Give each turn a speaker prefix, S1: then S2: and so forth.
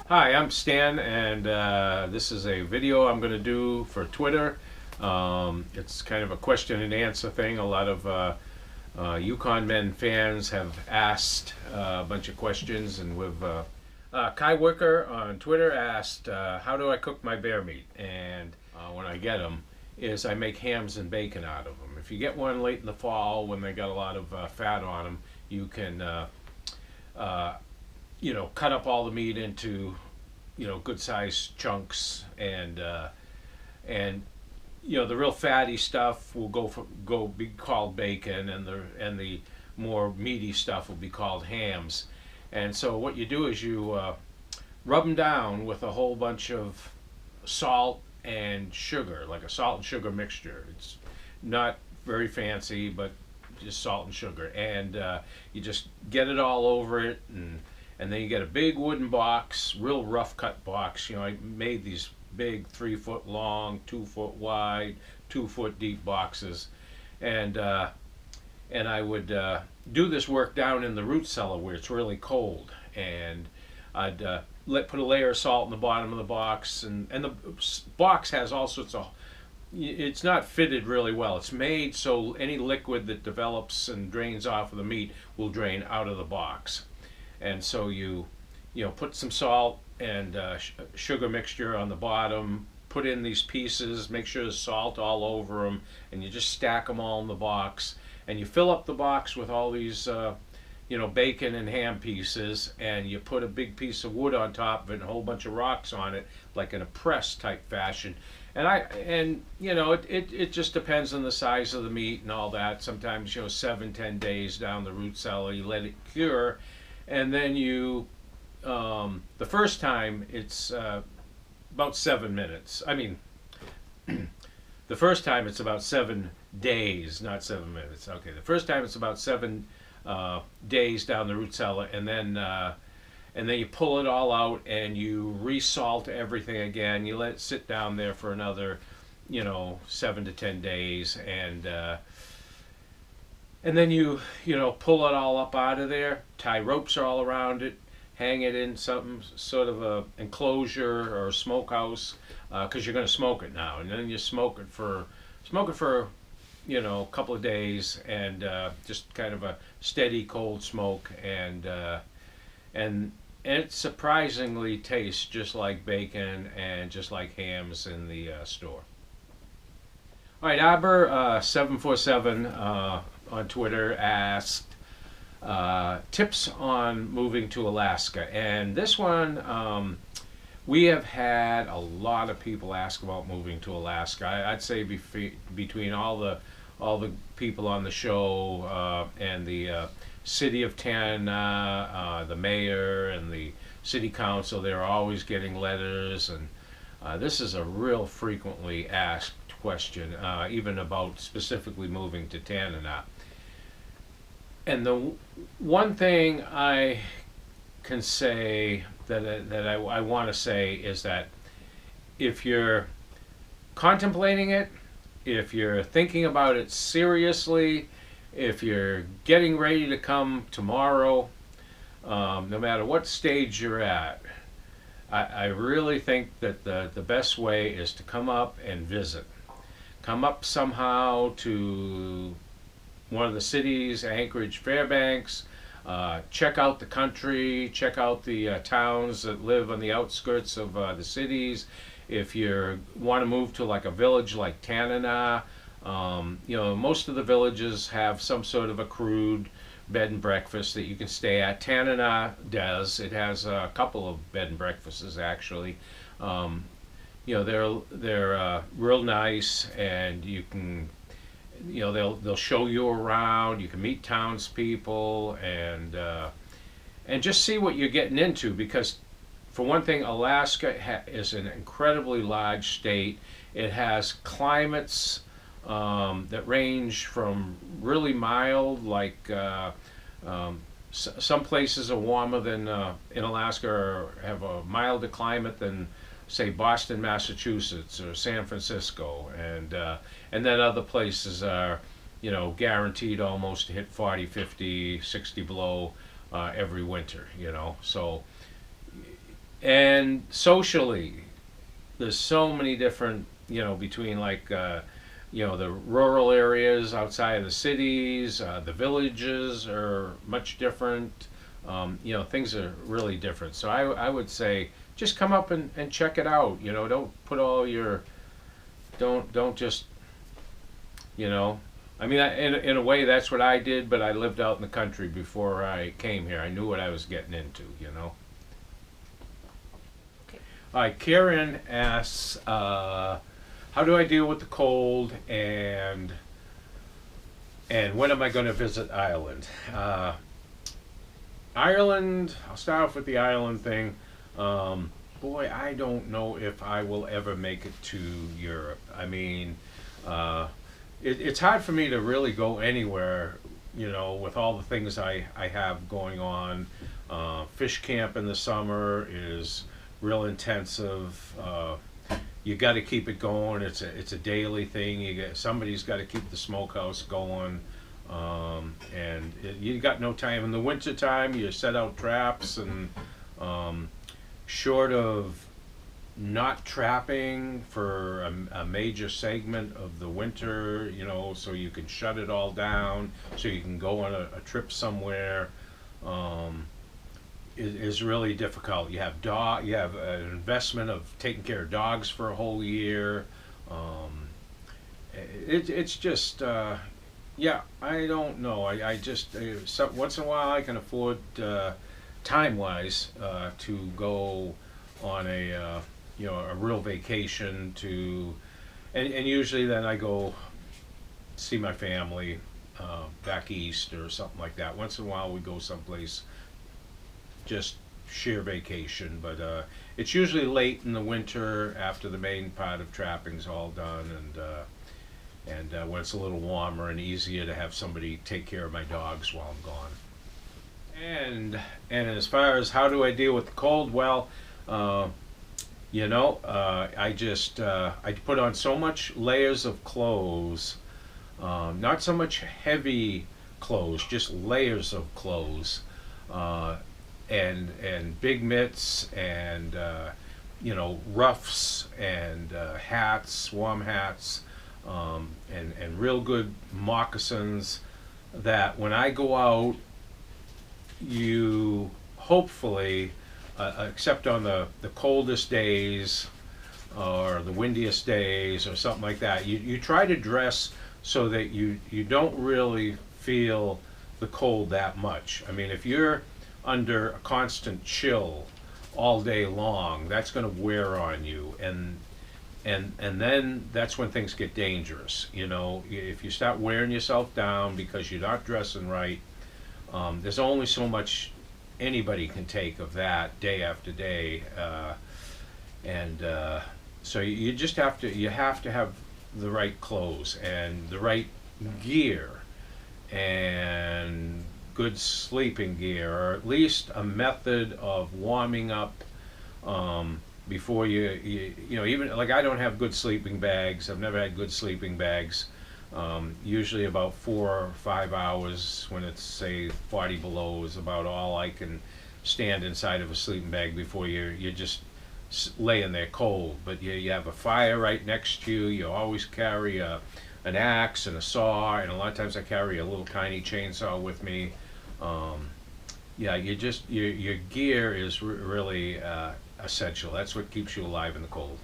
S1: Hi, I'm Stan, and this is a video I'm going to do for Twitter. It's kind of a question and answer thing. A lot of Yukon Men fans have asked a bunch of questions, and Kai Wicker on Twitter asked, how do I cook my bear meat? And when I get them, is I make hams and bacon out of them. If you get one late in the fall when they got a lot of fat on them, you can cut up all the meat into, good sized chunks, and the real fatty stuff will be called bacon, and the more meaty stuff will be called hams. And so what you do is you rub them down with a whole bunch of salt and sugar, like a salt and sugar mixture. It's not very fancy, but just salt and sugar, and you just get it all over it, and then you get a big wooden box, real rough cut box. I made these big 3-foot long, 2-foot wide, 2-foot deep boxes, and I would do this work down in the root cellar where it's really cold, and I'd put a layer of salt in the bottom of the box, and the box has all sorts of, it's not fitted really well. It's made so any liquid that develops and drains off of the meat will drain out of the box. And so you put some salt and sugar mixture on the bottom, put in these pieces, make sure there's salt all over them, and you just stack them all in the box, and you fill up the box with all these bacon and ham pieces, and you put a big piece of wood on top of it and a whole bunch of rocks on it, like in a press type fashion. And it just depends on the size of the meat and all that. Sometimes 7-10 days down the root cellar, you let it cure, and then the first time it's about 7 minutes. I mean, the first time it's about 7 days, not 7 minutes. Okay, the first time it's about 7 days down the root cellar, and then you pull it all out and you resalt everything again. You let it sit down there for another 7 to 10 days, and then you pull it all up out of there, tie ropes all around it, hang it in some sort of a enclosure or a smokehouse, because you're going to smoke it now, and then you smoke it for a couple of days, and just kind of a steady cold smoke, and it surprisingly tastes just like bacon and just like hams in the store. All right, Aber 747 on Twitter asked tips on moving to Alaska, and this one we have had a lot of people ask about moving to Alaska. I'd say between all the people on the show and the city of Tanana, the mayor and the city council, they're always getting letters, and this is a real frequently asked question, even about specifically moving to Tanana. And the one thing I can say that I want to say is that if you're contemplating it, if you're thinking about it seriously, if you're getting ready to come tomorrow, no matter what stage you're at, I really think that the best way is to come up and visit. Come up somehow to one of the cities, Anchorage, Fairbanks, check out the country, check out the towns that live on the outskirts of the cities. If you want to move to like a village like Tanana, most of the villages have some sort of a crude bed and breakfast that you can stay at. Tanana does. It has a couple of bed and breakfasts actually. They're real nice, and you can, they'll show you around. You can meet townspeople and just see what you're getting into, because for one thing, Alaska is an incredibly large state. It has climates that range from really mild, like some places are warmer than in Alaska, or have a milder climate than, say, Boston, Massachusetts, or San Francisco, and then other places are, guaranteed almost to hit 40, 50, 60 below every winter. So And socially, there's so many different, between like, the rural areas outside of the cities, the villages are much different. Things are really different. So I would say just come up and check it out. Don't put all your, don't just, I mean, in a way, that's what I did, but I lived out in the country before I came here. I knew what I was getting into.
S2: Okay.
S1: All right, Karen asks, how do I deal with the cold, and when am I going to visit Ireland? Ireland, I'll start off with the Ireland thing. Boy, I don't know if I will ever make it to Europe. I mean, it's hard for me to really go anywhere, with all the things I have going on. Fish camp in the summer is real intensive. You got to keep it going. It's a daily thing. Somebody's got to keep the smokehouse going, and you got no time. In the winter time, you set out traps, and short of not trapping for a major segment of the winter, so you can shut it all down, so you can go on a trip somewhere, is really difficult. You have an investment of taking care of dogs for a whole year. It's just, yeah, I don't know. I just, once in a while I can afford, time-wise, to go on a real vacation and usually then I go see my family back east or something like that. Once in a while we go someplace, just sheer vacation, but it's usually late in the winter after the main part of trapping's all done, and when it's a little warmer and easier to have somebody take care of my dogs while I'm gone. And as far as how do I deal with the cold, well, I just I put on so much layers of clothes, not so much heavy clothes, just layers of clothes, and big mitts, and ruffs, and hats, warm hats, and real good moccasins, that when I go out, you hopefully, except on the coldest days or the windiest days or something like that, you try to dress so that you don't really feel the cold that much. I mean, if you're under a constant chill all day long, that's going to wear on you, and then that's when things get dangerous. If you start wearing yourself down because you're not dressing right, there's only so much anybody can take of that day after day, and so you just have to have the right clothes and the right gear and good sleeping gear, or at least a method of warming up before you even, like, I don't have good sleeping bags. I've never had good sleeping bags. Usually about 4 or 5 hours, when it's say 40 below, is about all I can stand inside of a sleeping bag before you're just laying there cold. But you have a fire right next to you. You always carry an axe and a saw, and a lot of times I carry a little tiny chainsaw with me. Yeah, your gear is really essential. That's what keeps you alive in the cold.